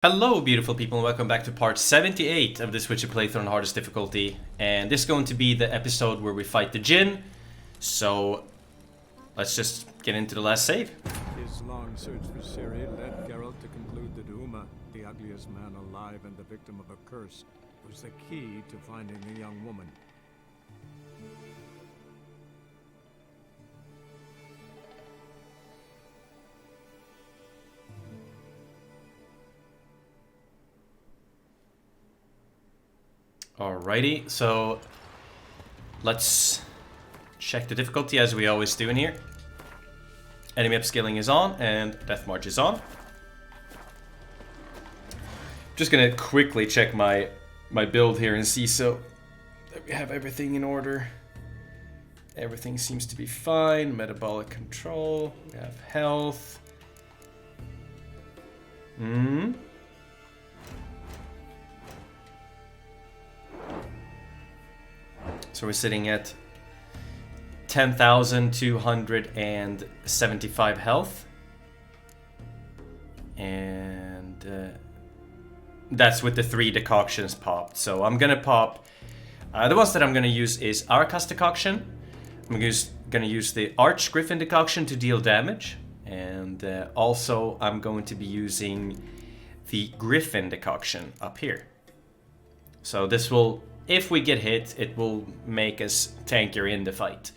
Hello beautiful people and welcome back to part 78 of the Switcher playthrough on hardest difficulty, and this is going to be the episode where we fight the Djinn, so let's just get into the last save. His long search for Ciri led Geralt to conclude that Uma, the ugliest man alive and the victim of a curse, was the key to finding the young woman. Alrighty, so let's check the difficulty as we always do in here. Enemy upscaling is on and death march is on. Just gonna quickly check my build here and see so that we have everything in order. Everything seems to be fine. Metabolic control, we have health. So we're sitting at 10,275 health. And that's with the 3 decoctions popped. So I'm gonna pop... the ones that I'm gonna use is Arakas decoction. I'm gonna use the Arch Griffin decoction to deal damage. And also I'm going to be using the Griffin decoction up here. So this will... If we get hit, it will make us tankier in the fight.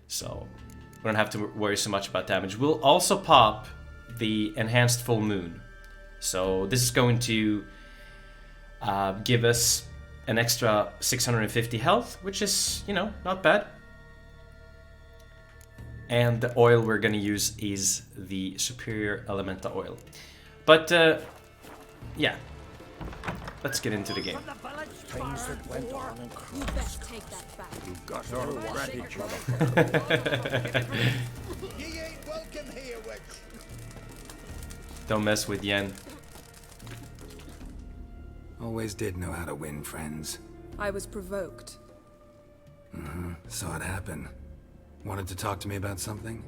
So we don't have to worry so much about damage. We'll also pop the Enhanced Full Moon. So this is going to give us an extra 650 health, which is, you know, not bad. And the oil we're going to use is the Superior Elemental Oil. But, yeah. Let's get into the game. Things that went on in You best take that back. You got no gratitude. Ye ain't welcome here, witch. Don't mess with Yen. Always did know how to win friends. I was provoked. Saw it happen. Wanted to talk to me about something?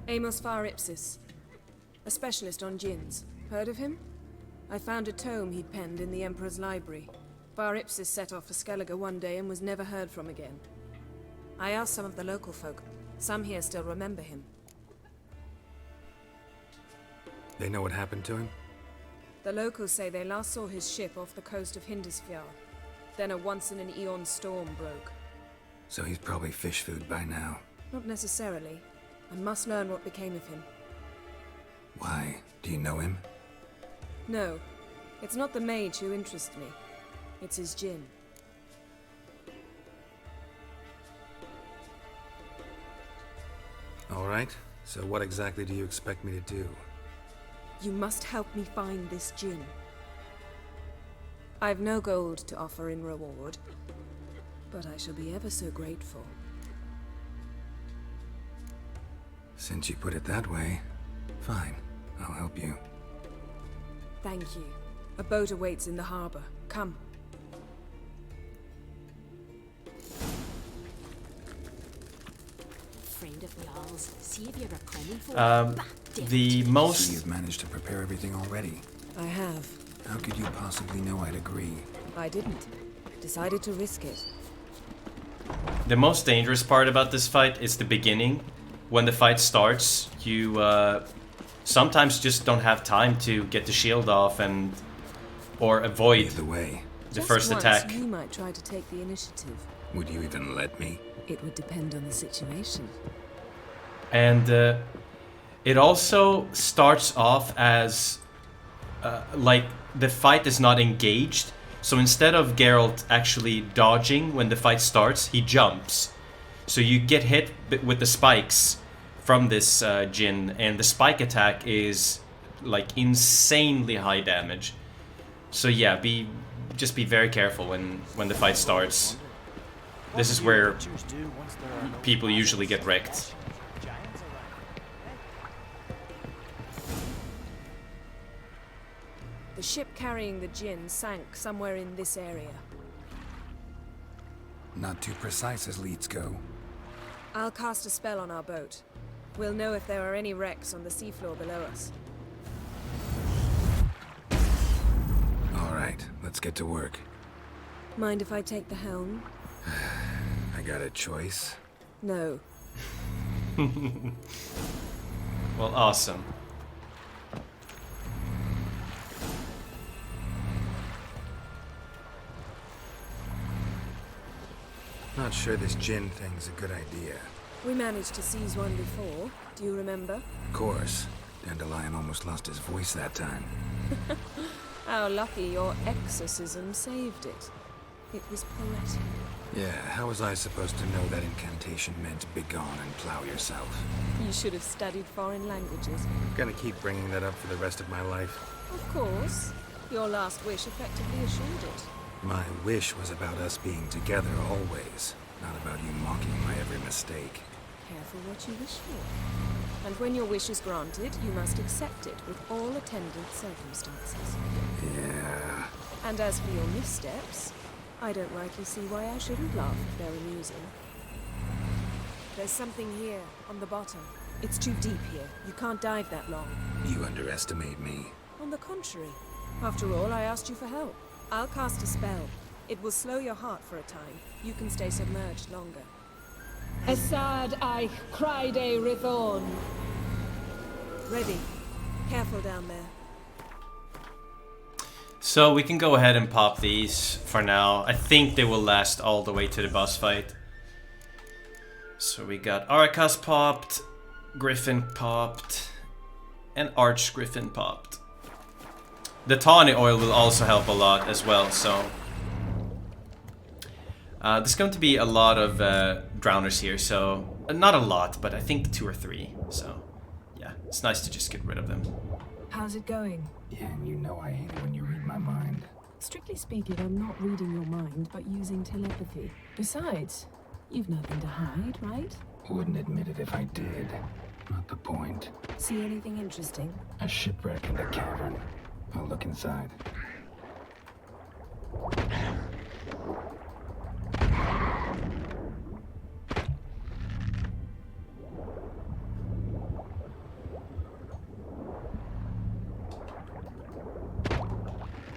Amos Far Ipsis, a specialist on djinns. Heard of him? I found a tome he'd penned in the Emperor's library. Far Ipsis set off for Skellige one day and was never heard from again. I asked some of the local folk. Some here still remember him. They know what happened to him? The locals say they last saw his ship off the coast of Hindisfjall. Then a once-in-an-eon storm broke. So he's probably fish food by now. Not necessarily. I must learn what became of him. Why? Do you know him? No, it's not the mage who interests me. It's his djinn. All right. So what exactly do you expect me to do? You must help me find this djinn. I've no gold to offer in reward, but I shall be ever so grateful. Since you put it that way, fine. I'll help you. Thank you. A boat awaits in the harbor. Come. Friend of Lars, see if you're coming for The So most... you've managed to prepare everything already. I have. How could you possibly know I'd agree? I didn't. Decided to risk it. The most dangerous part about this fight is the beginning. When the fight starts, you sometimes just don't have time to get the shield off and or avoid Either way, the Just first once, attack. You might try to take the initiative. would you even let me? It would depend on the situation. And it also starts off as like the fight is not engaged. So instead of Geralt actually dodging when the fight starts, he jumps. So you get hit with the spikes from this djinn, and the spike attack is like insanely high damage. So yeah, just be very careful when the fight starts. This is where people usually get wrecked. The ship carrying the djinn sank somewhere in this area. Not too precise as leads go. I'll cast a spell on our boat. We'll know if there are any wrecks on the seafloor below us. let's get to work. Mind if I take the helm? I got a choice. No. Well, awesome. Not sure this Djinn thing's a good idea. We managed to seize one before. Do you remember? Of course. Dandelion almost lost his voice that time. How lucky your exorcism saved it. It was poetic. Yeah, how was I supposed to know that incantation meant begone and plow yourself? You should have studied foreign languages. Gonna keep bringing that up for the rest of my life. Of course. Your last wish effectively assured it. My wish was about us being together always, not about you mocking my every mistake. Careful what you wish for. And when your wish is granted, you must accept it with all attendant circumstances. Yeah. And as for your missteps, I don't rightly see why I shouldn't laugh if they're amusing. There's something here, on the bottom. It's too deep here. You can't dive that long. You underestimate me. On the contrary. After all, I asked you for help. I'll cast a spell. It will slow your heart for a time. You can stay submerged longer. Assad I Kryde Rithorn. Ready. Careful down there. So we can go ahead and pop these for now. I think they will last all the way to the boss fight. So we got Arcas popped, Griffin popped, and Archgriffin popped. The tawny oil will also help a lot as well, so... there's going to be a lot of drowners here, so... not a lot, but I think 2 or 3, so... yeah, it's nice to just get rid of them. How's it going? Yeah, and you know I hate it when you read my mind. Strictly speaking, I'm not reading your mind, but using telepathy. Besides, you've nothing to hide, right? Wouldn't admit it if I did. Not the point. See anything interesting? A shipwreck in the cavern. I'll look inside.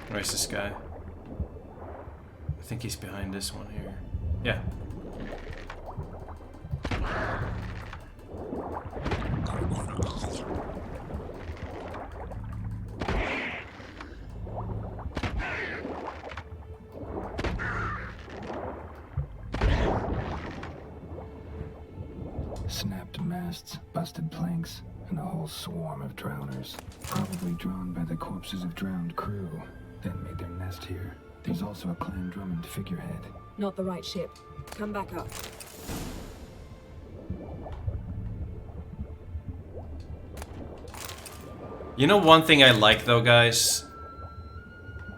Where's this guy? I think he's behind this one here. Yeah. Snapped masts, busted planks, and a whole swarm of drowners. Probably drawn by the corpses of drowned crew, then made their nest here. There's also a Clan Drummond figurehead. Not the right ship. Come back up. You know one thing I like though, guys?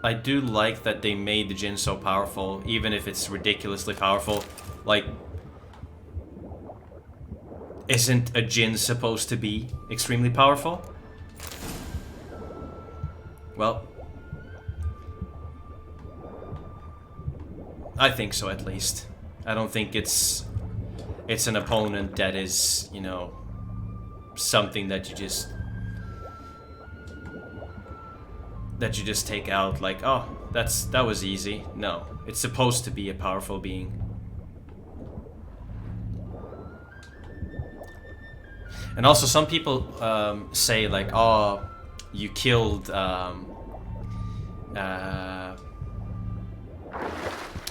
I do like that they made the Djinn so powerful, even if it's ridiculously powerful. Like, isn't a Djinn supposed to be extremely powerful? Well, I think so at least. I don't think it's an opponent that is, you know, something that you just take out like, oh, that was easy. No, it's supposed to be a powerful being. And also some people say like, oh, you killed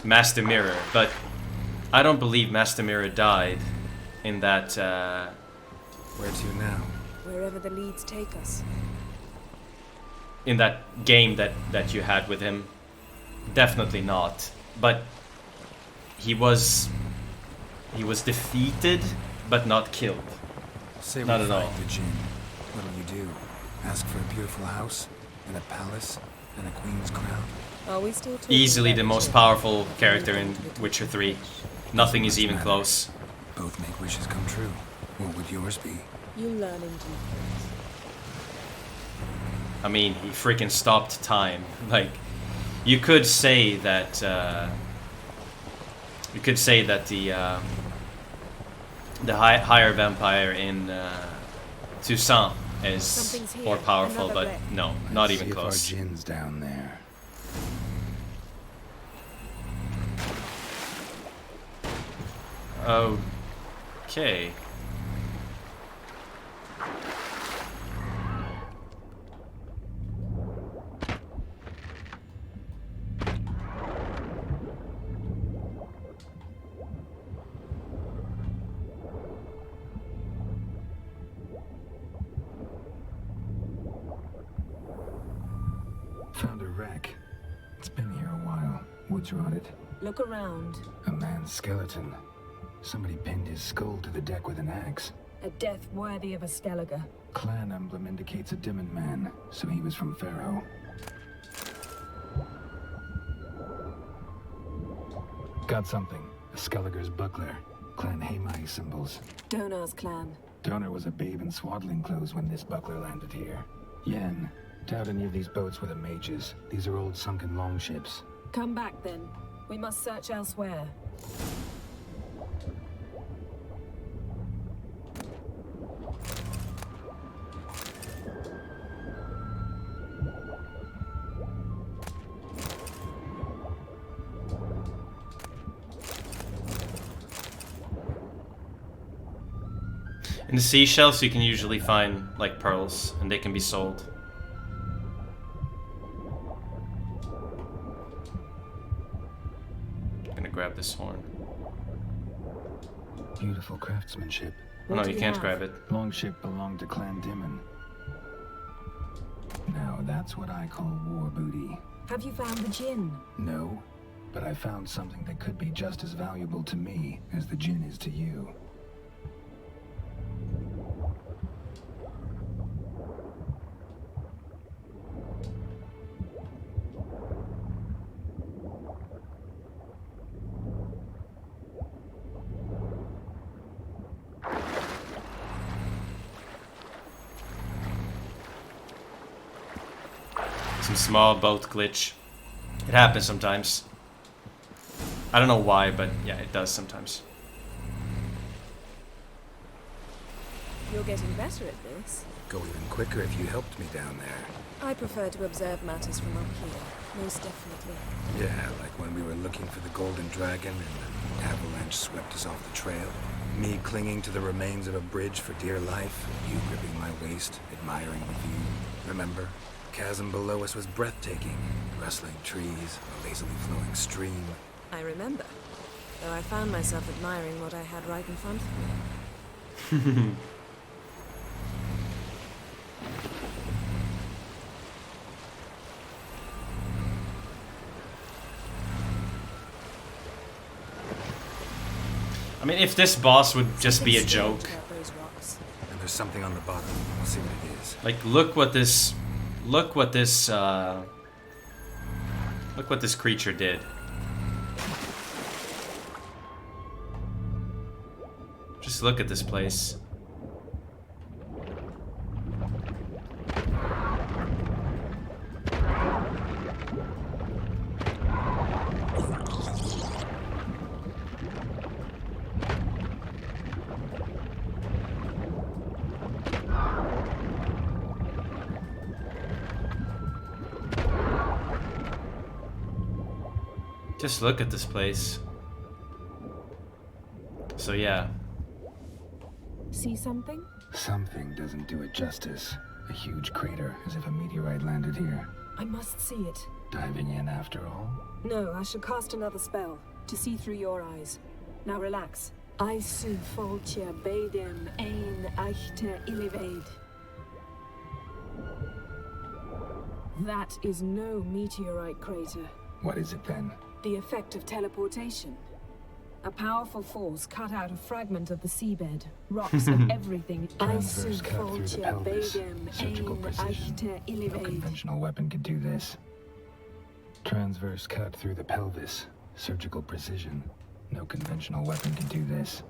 Master Mirror, but I don't believe Master Mirror died in that Where to now? Wherever the leads take us. in that game that you had with him. Definitely not. But he was defeated but not killed. Say Not we at all. find the Djinn. What'll you do? Ask for a beautiful house? And a palace? And a queen's crown? Are we still talking Easily about the the most ship? powerful character in Witcher 3. Nothing is Much even matter. close. Both make wishes come true. What would yours be? You learn in due course. I mean, he freaking stopped time. Like, you could say that the higher vampire in Toussaint is Something's here. more powerful, Another but wreck. no, not Let's even see close. if our Djinn's down there. Okay. Found a wreck. It's been here a while. Wood's rotted. Look around. A man's skeleton. Somebody pinned his skull to the deck with an axe. A death worthy of a Skellige. Clan emblem indicates a Djinn man, so he was from Pharaoh. Got something. A Skellige's buckler. Clan Hamai symbols. Donar's clan. Donar was a babe in swaddling clothes when this buckler landed here. Yen. Doubt any of these boats were the mages. These are old sunken longships. Come back then. We must search elsewhere. In the seashells, you can usually find like pearls, and they can be sold. I'm gonna grab this horn. Beautiful craftsmanship. Oh, no, you can't grab it. Longship belonged to Clan Djinn. Now that's what I call war booty. Have you found the Djinn? No, but I found something that could be just as valuable to me as the Djinn is to you. Some small boat glitch. It happens sometimes. I don't know why, but yeah, it does sometimes. You're getting better at this. Go even quicker if you helped me down there. I prefer to observe matters from up here, most definitely. Yeah, like when we were looking for the golden dragon and the avalanche swept us off the trail. Me clinging to the remains of a bridge for dear life. You gripping my waist, admiring the view. Remember? The chasm below us was breathtaking. Rustling trees, a lazily flowing stream. I remember, though I found myself admiring what I had right in front of me. I mean, if this boss would just be a joke. And there's something on the bottom. We'll see what it is. Like, look what this creature did. Just look at this place. Just look at this place. So yeah. See something? Something doesn't do it justice. A huge crater, as if a meteorite landed here. I must see it. Diving in after all? No, I should cast another spell to see through your eyes. Now relax. I su foltia bedem ein eichter illivaid. That is no meteorite crater. What is it then? The effect of teleportation. A powerful force cut out a fragment of the seabed, rocks and everything. Transverse cut through the pelvis. Surgical precision. No conventional weapon could do this. Transverse cut through the pelvis. Surgical precision. No conventional weapon could do this.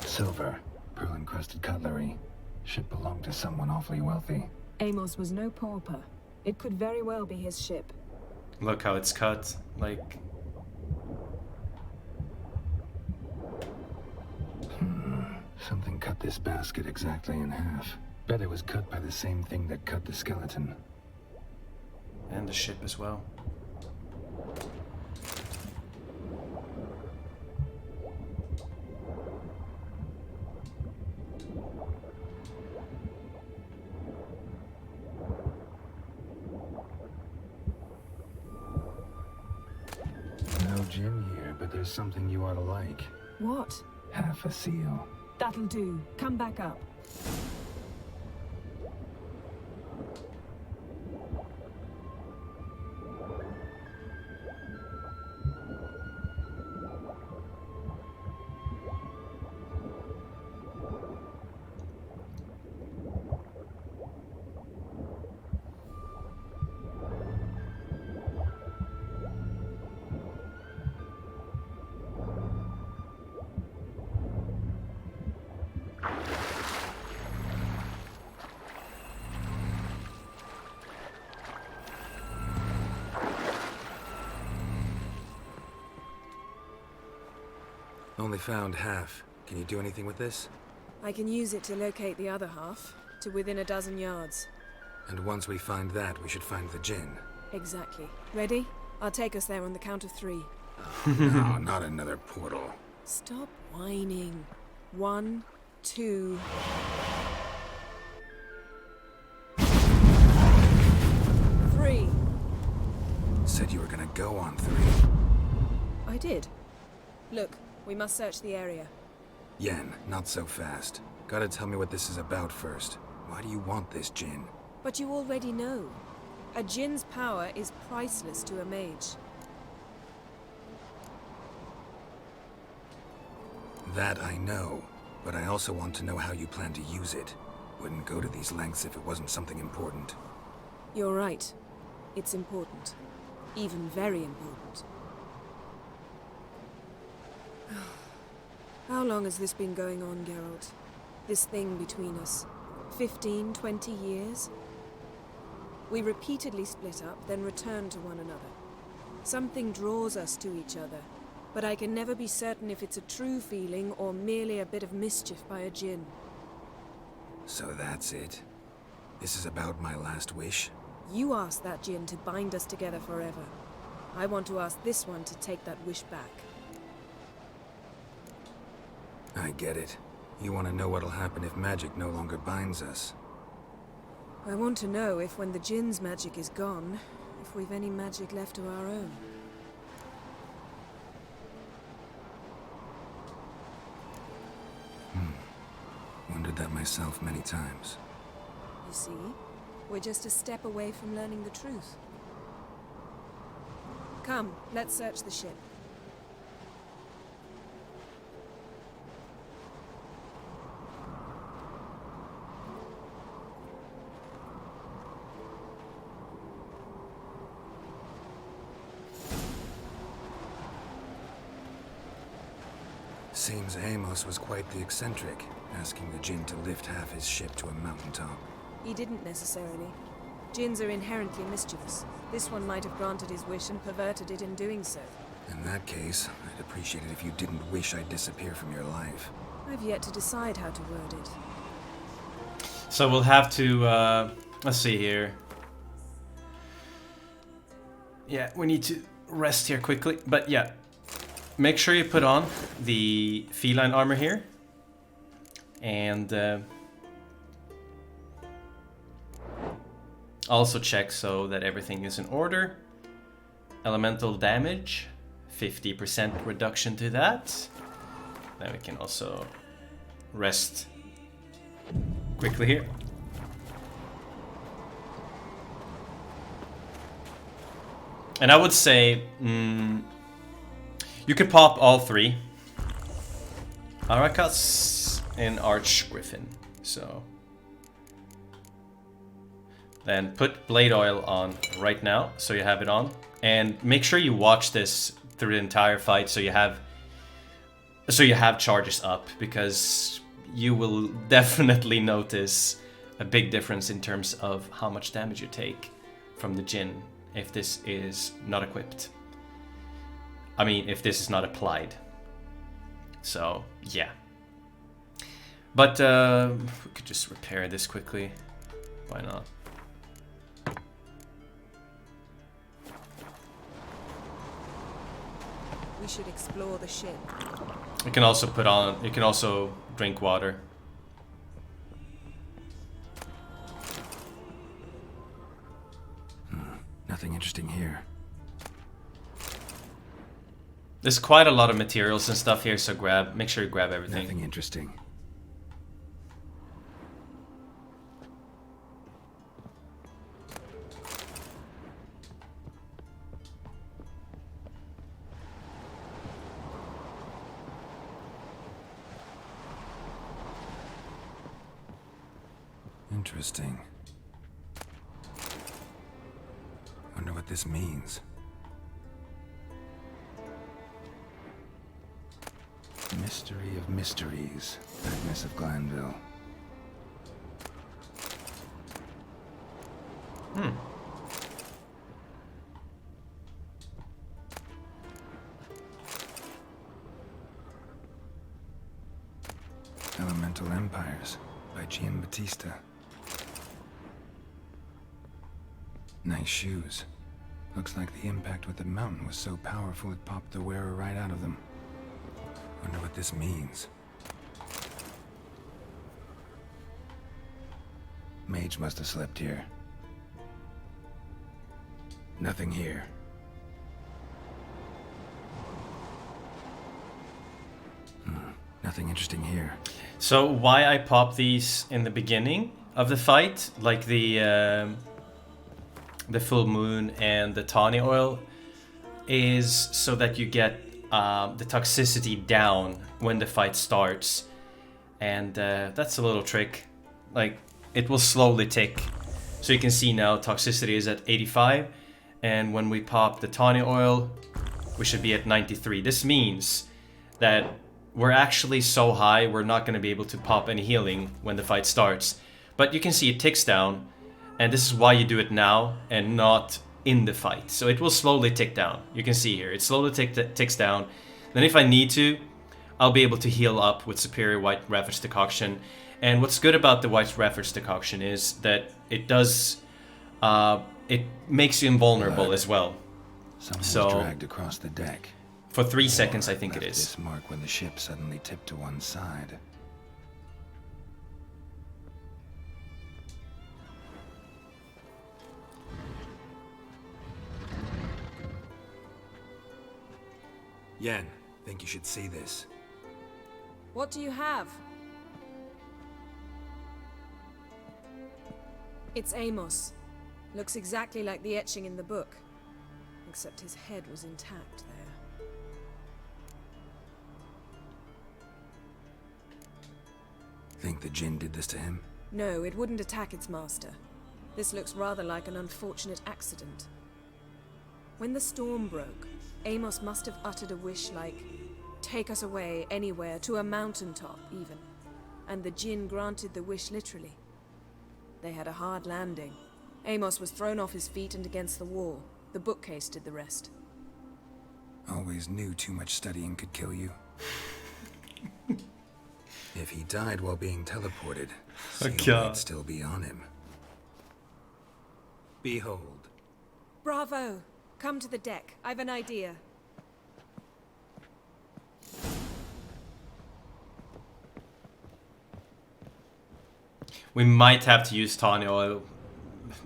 Silver, pearl-encrusted cutlery. Ship belonged to someone awfully wealthy. Amos was no pauper. It could very well be his ship. Look how it's cut. Like, Something cut this basket exactly in half. Bet it was cut by the same thing that cut the skeleton. And the ship as well. No Djinn here, but there's something you ought to like. What? Half a seal. That'll do. Come back up. Only found half. Can you do anything with this? I can use it to locate the other half, to within a dozen yards. And once we find that, we should find the Djinn. Exactly. Ready? I'll take us there on the count of 3. No, not another portal. Stop whining. 1, 2... Three. Said you were gonna go on 3. I did. Look, we must search the area. Yen, not so fast. Gotta tell me what this is about first. Why do you want this Djinn? But you already know. A Djinn's power is priceless to a mage. That I know, but I also want to know how you plan to use it. Wouldn't go to these lengths if it wasn't something important. You're right. It's important. Even very important. How long has this been going on, Geralt? This thing between us? 15, 20 years? We repeatedly split up, then return to one another. Something draws us to each other, but I can never be certain if it's a true feeling or merely a bit of mischief by a Djinn. So that's it? This is about my last wish? You asked that Djinn to bind us together forever. I want to ask this one to take that wish back. I get it. You want to know what'll happen if magic no longer binds us. I want to know if when the Djinn's magic is gone, if we've any magic left of our own. Wondered that myself many times. You see, we're just a step away from learning the truth. Come, let's search the ship. Seems Amos was quite the eccentric, asking the Djinn to lift half his ship to a mountaintop. He didn't necessarily. Djinns are inherently mischievous. This one might have granted his wish and perverted it in doing so. In that case, I'd appreciate it if you didn't wish I'd disappear from your life. I've yet to decide how to word it. So we'll have to, let's see here. Yeah, we need to rest here quickly, but yeah. Make sure you put on the feline armor here. And also check so that everything is in order. Elemental damage, 50% reduction to that. Then we can also rest quickly here. And I would say, you can pop all 3. Arakas and Archgriffin. So then put blade oil on right now, so you have it on. And make sure you watch this through the entire fight so you have charges up, because you will definitely notice a big difference in terms of how much damage you take from the Djinn if this is not equipped. I mean, if this is not applied. So, yeah. But we could just repair this quickly. Why not? We should explore the ship. You can also put on. You can also drink water. Nothing interesting here. There's quite a lot of materials and stuff here, so make sure you grab everything. Nothing interesting. Interesting. Wonder what this means. Mystery of mysteries. Agnes of Glanville. Elemental Empires by Gian Battista. Nice shoes. Looks like the impact with the mountain was so powerful it popped the wearer right out of them. Wonder what this means. Mage must have slept here. Nothing here. Nothing interesting here. So why I pop these in the beginning of the fight, like the full moon and the tawny oil, is so that you get the toxicity down when the fight starts. And that's a little trick. Like, it will slowly tick. So you can see now toxicity is at 85, and when we pop the tawny oil, we should be at 93. This means that we're actually so high we're not going to be able to pop any healing when the fight starts. But you can see it ticks down, and this is why you do it now and not in the fight. So it will slowly tick down. You can see here, it slowly ticks down. Then if I need to, I'll be able to heal up with Superior White Ravage Decoction. And what's good about the White Ravage Decoction is that it does, it makes you invulnerable as well. Someone So, was dragged across the deck. For 3 seconds, I think it Left is. This mark when the ship suddenly tipped to one side. Yen, think you should see this. What do you have? It's Amos. Looks exactly like the etching in the book. Except his head was intact there. Think the Djinn did this to him? No, it wouldn't attack its master. This looks rather like an unfortunate accident. When the storm broke, Amos must have uttered a wish like, "Take us away, anywhere, to a mountaintop, even." And the Djinn granted the wish literally. They had a hard landing. Amos was thrown off his feet and against the wall. The bookcase did the rest. Always knew too much studying could kill you. If he died while being teleported, Seal might still be on him. Behold. Bravo! Come to the deck. I've an idea. We might have to use tawny oil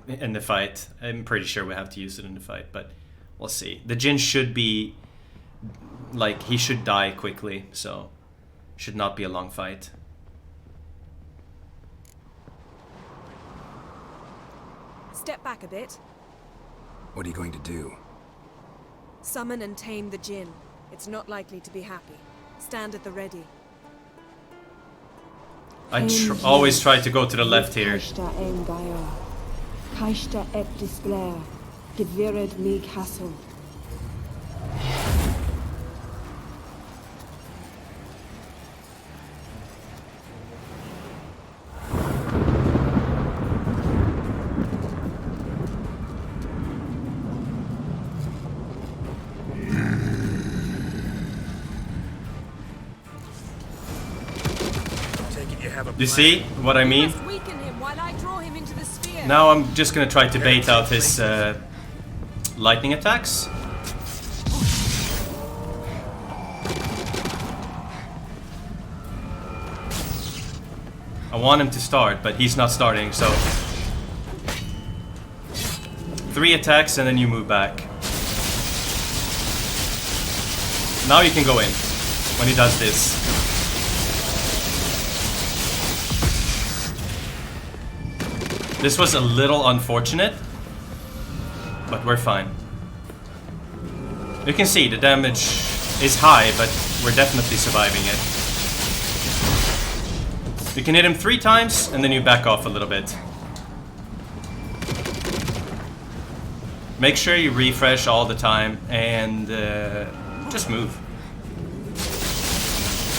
in the fight. I'm pretty sure we have to use it in the fight, but we'll see. The Djinn should be, like, he should die quickly, so should not be a long fight. Step back a bit. What are you going to do? Summon and tame the Djinn. It's not likely to be happy. Stand at the ready. I always try to go to the left here. You see what I mean? Must weaken him while I draw him into the sphere. Now I'm just gonna try to bait out his lightning attacks. I want him to start, but he's not starting, so 3 attacks and then you move back. Now you can go in when he does this. This was a little unfortunate, but we're fine. You can see the damage is high, but we're definitely surviving it. You can hit him 3 times and then you back off a little bit. Make sure you refresh all the time and just move.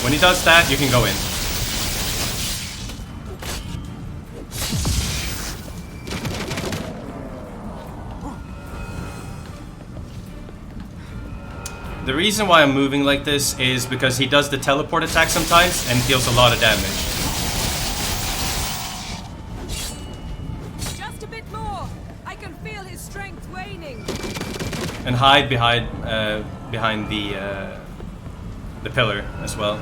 When he does that, you can go in. The reason why I'm moving like this is because he does the teleport attack sometimes and deals a lot of damage. Just a bit more. I can feel his strength waning. And hide behind the pillar as well.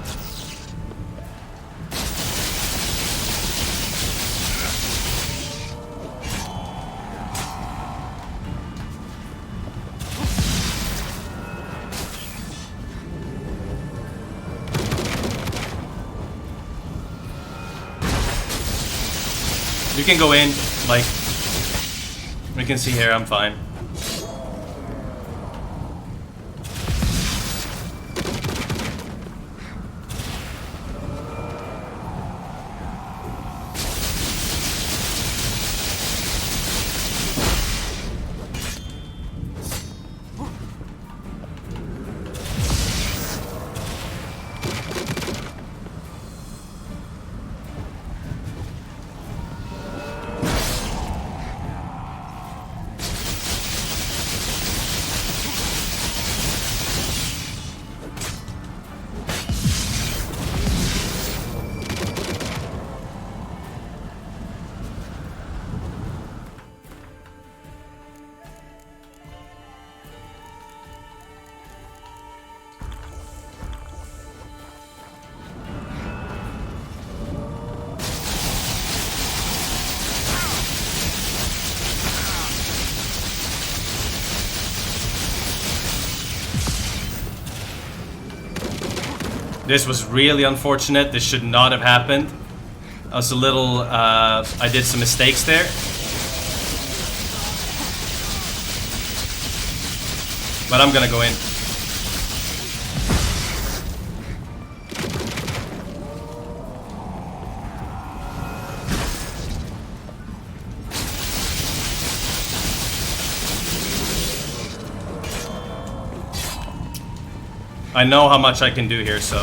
You can go in, like, you can see here, I'm fine. This was really unfortunate. This should not have happened. I was a little, I did some mistakes there. But I'm gonna go in. I know how much I can do here, so...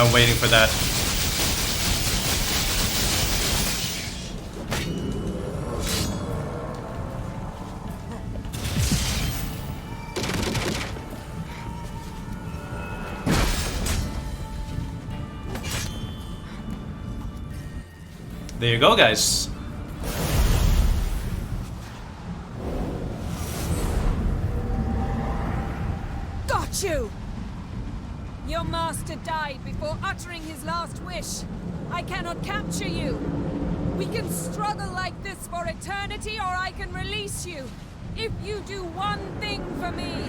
I'm waiting for that. There you go, guys. You! Your master died before uttering his last wish. I cannot capture you. We can struggle like this for eternity, or I can release you. If you do one thing for me.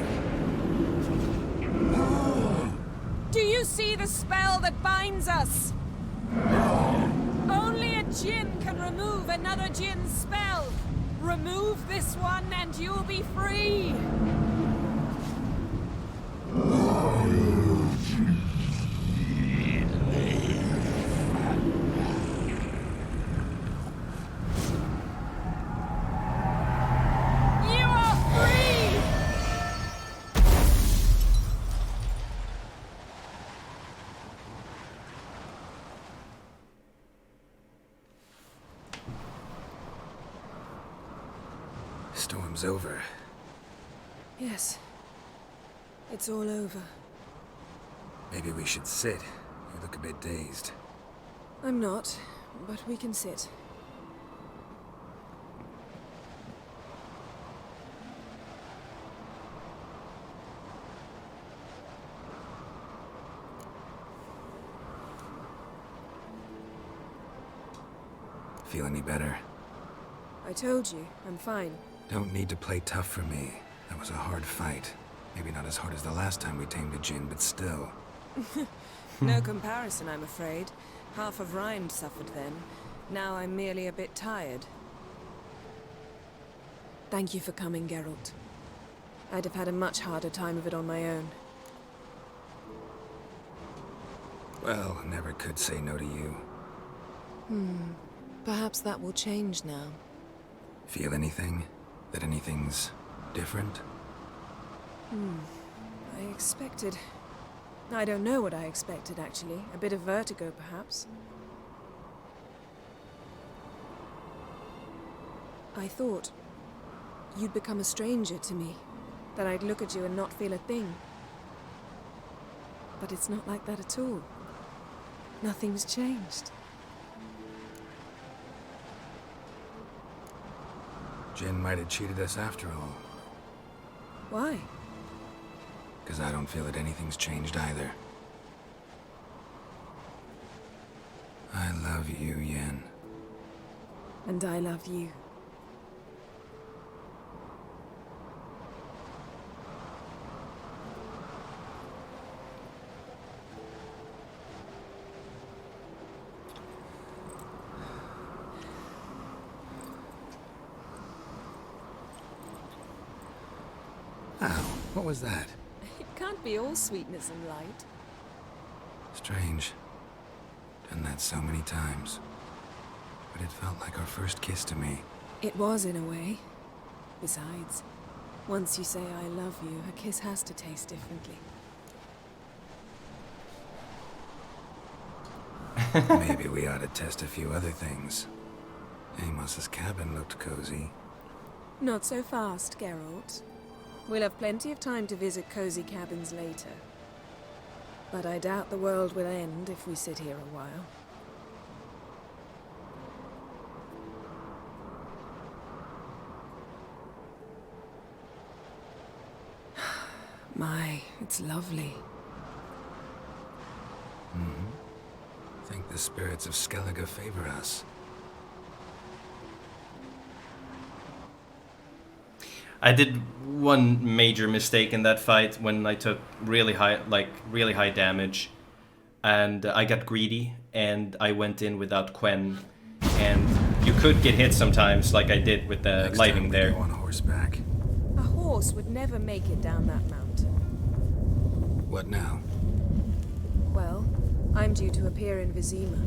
Do you see the spell that binds us? Only a Djinn can remove another Djinn's spell. Remove this one and you'll be free. Storm's over. Yes. It's all over. Maybe we should sit. You look a bit dazed. I'm not, but we can sit. Feel any better? I told you, I'm fine. Don't need to play tough for me. That was a hard fight. Maybe not as hard as the last time we tamed a Djinn, but still. No comparison, I'm afraid. Half of Rind suffered then. Now I'm merely a bit tired. Thank you for coming, Geralt. I'd have had a much harder time of it on my own. Well, I never could say no to you. Perhaps that will change now. Feel anything? That anything's different? I expected... I don't know what I expected, actually. A bit of vertigo, perhaps. I thought you'd become a stranger to me. That I'd look at you and not feel a thing. But it's not like that at all. Nothing's changed. Djinn might have cheated us after all. Why? Because I don't feel that anything's changed either. I love you, Yen. And I love you. Ow, what was that? It can't be all sweetness and light. Strange. Done that so many times. But it felt like our first kiss to me. It was, in a way. Besides, once you say I love you, a kiss has to taste differently. Maybe we ought to test a few other things. Amos's cabin looked cozy. Not so fast, Geralt. We'll have plenty of time to visit cozy cabins later. But I doubt the world will end if we sit here a while. My, it's lovely. Think the spirits of Skellige favor us. I did one major mistake in that fight when I took really high damage, and I got greedy and I went in without Quen, and you could get hit sometimes, like I did with the Next lighting time we there. go on horseback. A horse would never make it down that mountain. What now? Well, I'm due to appear in Vizima.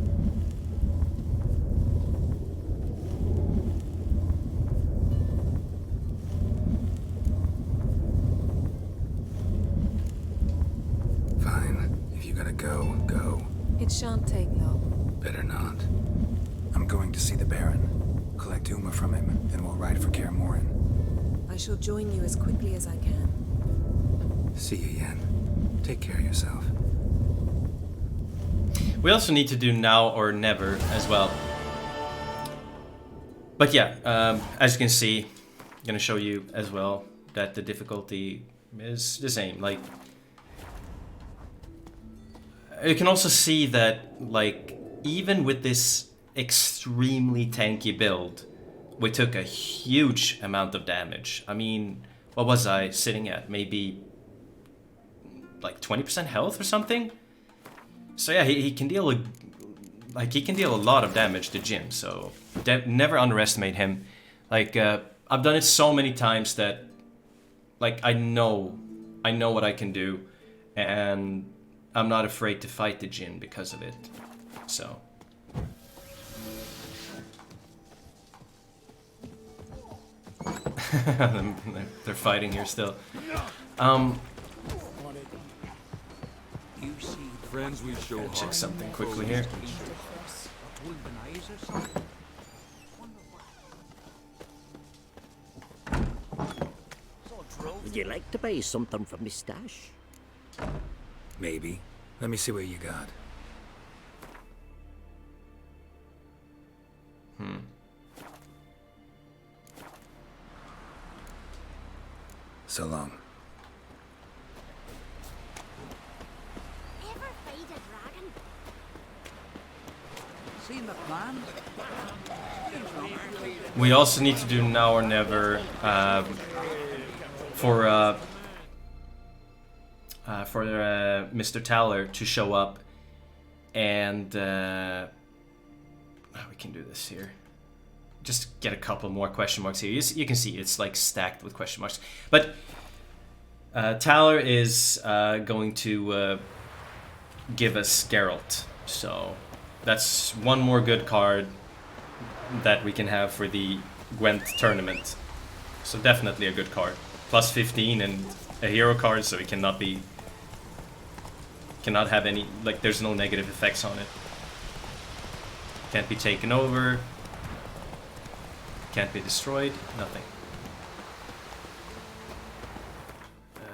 Fine. If you gotta go, go. It shan't take long. Better not. I'm going to see the Baron. Collect Uma from him, then we'll ride for Kaer Morhen. I shall join you as quickly as I can. See you, Yen. Take care of yourself. We also need to do now or never as well. But yeah, as you can see, I'm gonna show you as well that the difficulty is the same. Like, you can also see that, like, even with this extremely tanky build, we took a huge amount of damage. I mean, what was I sitting at? Maybe like 20% health or something? So yeah, he can deal a lot of damage to Djinn, so never underestimate him. Like, I've done it so many times that, like, I know what I can do, and I'm not afraid to fight the Djinn because of it. So. They're fighting here still. Friends we show Check something quickly here. You like to buy something from me stash? Maybe. Let me see what you got. So long. Ever fight a dragon? Seen the plan? We also need to do now or never for Mr. Taller to show up, and we can do this here. Just get a couple more question marks here. You can see it's like stacked with question marks. But Taller is going to give us Geralt, so that's one more good card that we can have for the Gwent tournament. So definitely a good card. Plus 15 and a hero card, so it cannot have any, like, there's no negative effects on it. Can't be taken over. Can't be destroyed. Nothing.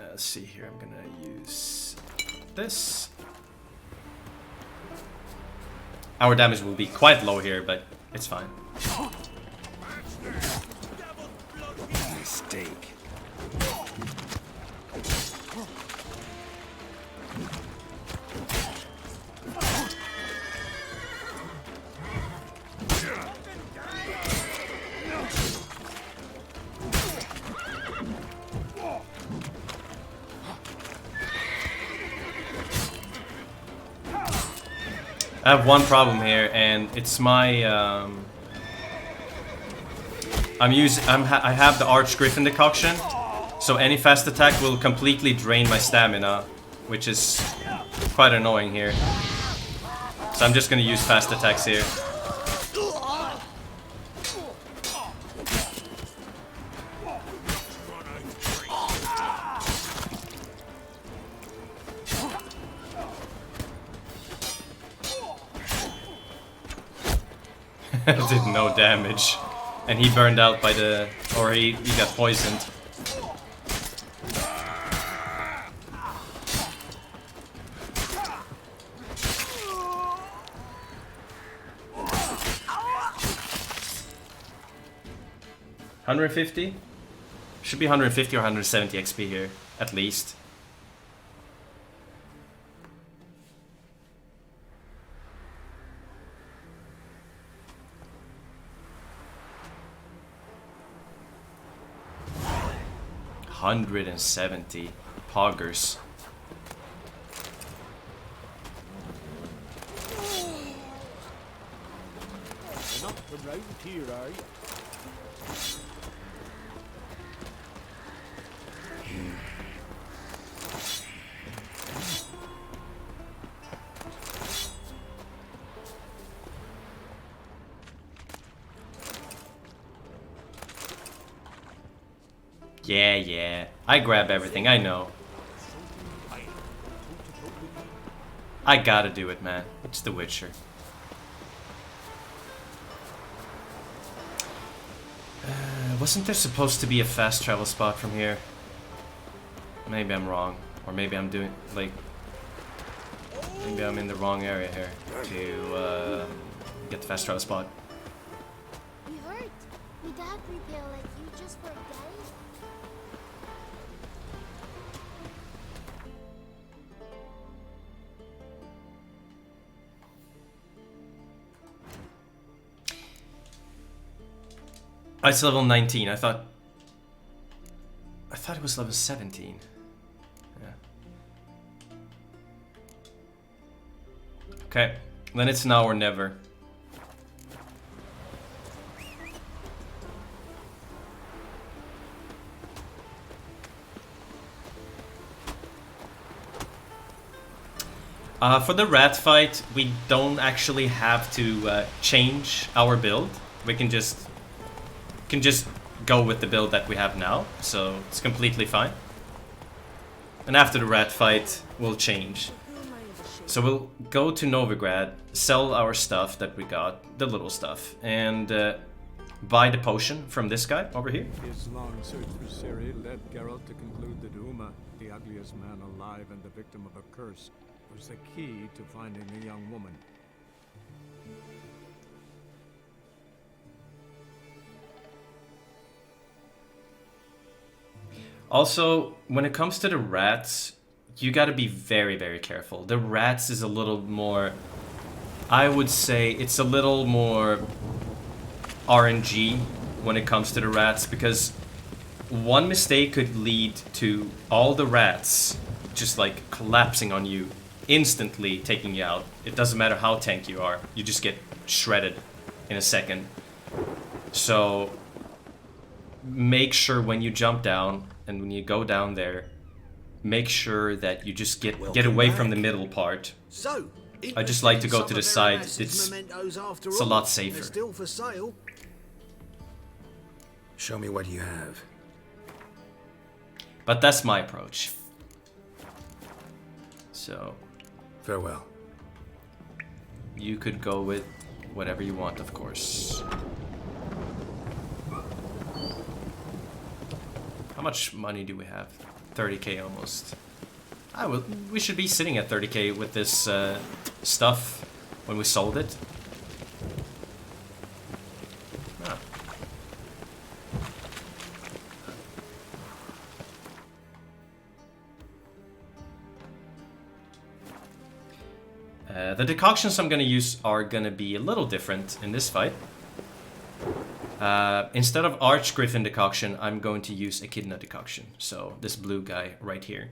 Let's see here. I'm gonna use this. Our damage will be quite low here, but it's fine. Mistake. I have one problem here, and it's my I have the Archgriffin decoction, so any fast attack will completely drain my stamina, which is quite annoying here. So I'm just gonna use fast attacks here. Did no damage, and he burned out by the, or he got poisoned. $150? Should be 150 or 170 XP here, at least. $170 poggers. You're not from round here, are you? Yeah. I grab everything, I know. I gotta do it, man. It's The Witcher. Wasn't there supposed to be a fast travel spot from here? Maybe I'm wrong. Or maybe I'm doing, like... Maybe I'm in the wrong area here to get the fast travel spot. You hurt? My dad prepare like you just for a day? It's level 19. I thought it was level 17. Yeah. Okay, then it's now or never. For the rat fight, we don't actually have to change our build. We can just go with the build that we have now, so it's completely fine. And after the rat fight, we'll change. So we'll go to Novigrad, sell our stuff that we got, the little stuff, and buy the potion from this guy over here. His long search for Ciri led Geralt to conclude that Uma, the ugliest man alive and the victim of a curse, was the key to finding the young woman. Also, when it comes to the rats, you gotta be very, very careful. The rats is a little more... I would say it's a little more RNG when it comes to the rats, because one mistake could lead to all the rats just like collapsing on you, instantly taking you out. It doesn't matter how tank you are, you just get shredded in a second. So make sure when you jump down and when you go down there, make sure that you just get away from the middle part. So, I just like to go to the side. It's a lot safer. Still for sale. Show me what you have. But that's my approach. So Farewell. you could go with whatever you want, of course. How much money do we have? 30k almost. We should be sitting at 30k with this stuff when we sold it. Ah. The decoctions I'm gonna use are gonna be a little different in this fight. Instead of Archgriffin decoction, I'm going to use Echidna decoction. So this blue guy right here.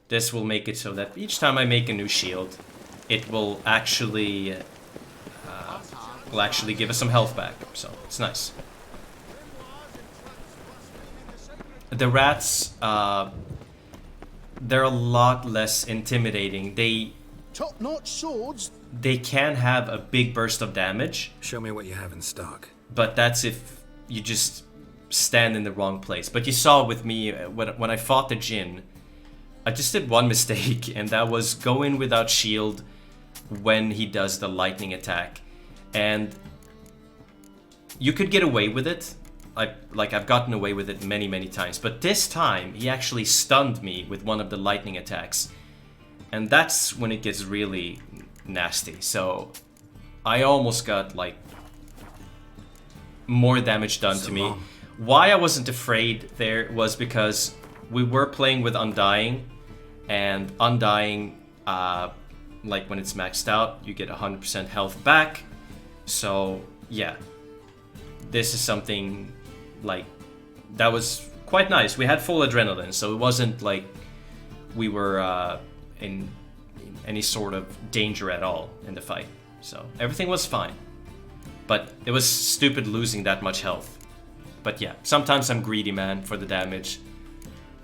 This will make it so that each time I make a new shield, it will actually give us some health back. So it's nice. The rats, they're a lot less intimidating. Top-notch swords. They can have a big burst of damage. Show me what you have in stock. But that's if you just stand in the wrong place. But you saw with me, when I fought the Djinn, I just did one mistake, and that was go in without shield when he does the lightning attack. And you could get away with it. I've gotten away with it many, many times. But this time, he actually stunned me with one of the lightning attacks. And that's when it gets really nasty. So I almost got, like, more damage done to me. Why I wasn't afraid there was because we were playing with Undying, and Undying, like when it's maxed out, you get 100% health back. So yeah, this is something like that was quite nice. We had full adrenaline, so it wasn't like we were in any sort of danger at all in the fight. So everything was fine. But it was stupid losing that much health. But yeah, sometimes I'm greedy, man, for the damage.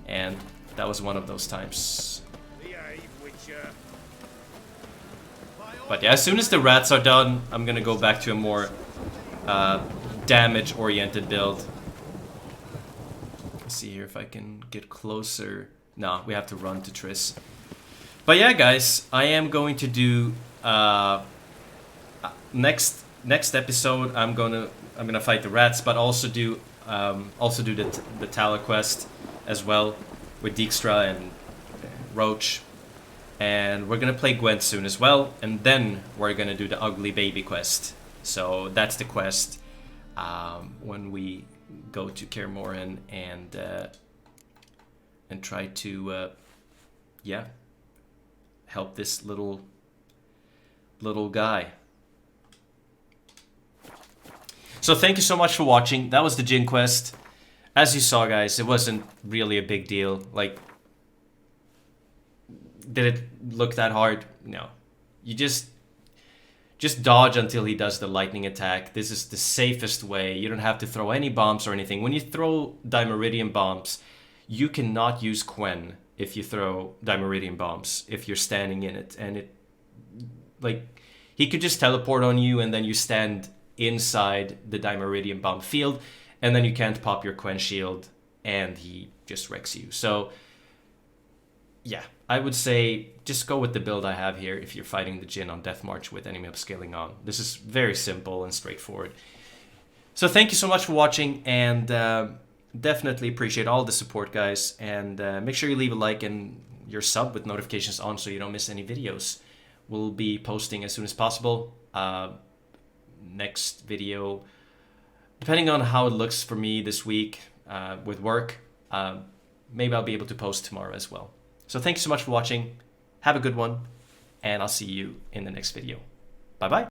And that was one of those times. But yeah, as soon as the rats are done, I'm gonna go back to a more damage-oriented build. Let's see here if I can get closer. No, we have to run to Triss. But yeah, guys, I am going to do next episode. I'm gonna fight the rats, but also do the Tala quest as well with Dijkstra and Roach, and we're gonna play Gwent soon as well, and then we're gonna do the Ugly Baby quest. So that's the quest when we go to Kaer Morhen and try to yeah, help this little guy. So thank you so much for watching. That was the Djinn quest. As you saw, guys, it wasn't really a big deal. Like, did it look that hard? No. You just dodge until he does the lightning attack. This is the safest way. You don't have to throw any bombs or anything. When you throw Dimeridium bombs, you cannot use Quen if you throw Dimeridium bombs, if you're standing in it. And it, like, he could just teleport on you, and then you stand inside the Dimeridium bomb field, and then you can't pop your Quen shield, and he just wrecks you. So yeah, I would say just go with the build I have here if you're fighting the Djinn on Death March with enemy upscaling on. This is very simple and straightforward. So thank you so much for watching, and definitely appreciate all the support, guys. And make sure you leave a like and your sub with notifications on so you don't miss any videos. We'll be posting as soon as possible. Next video, depending on how it looks for me this week with work, maybe I'll be able to post tomorrow as well. So thank you so much for watching. Have a good one, and I'll see you in the next video. Bye bye.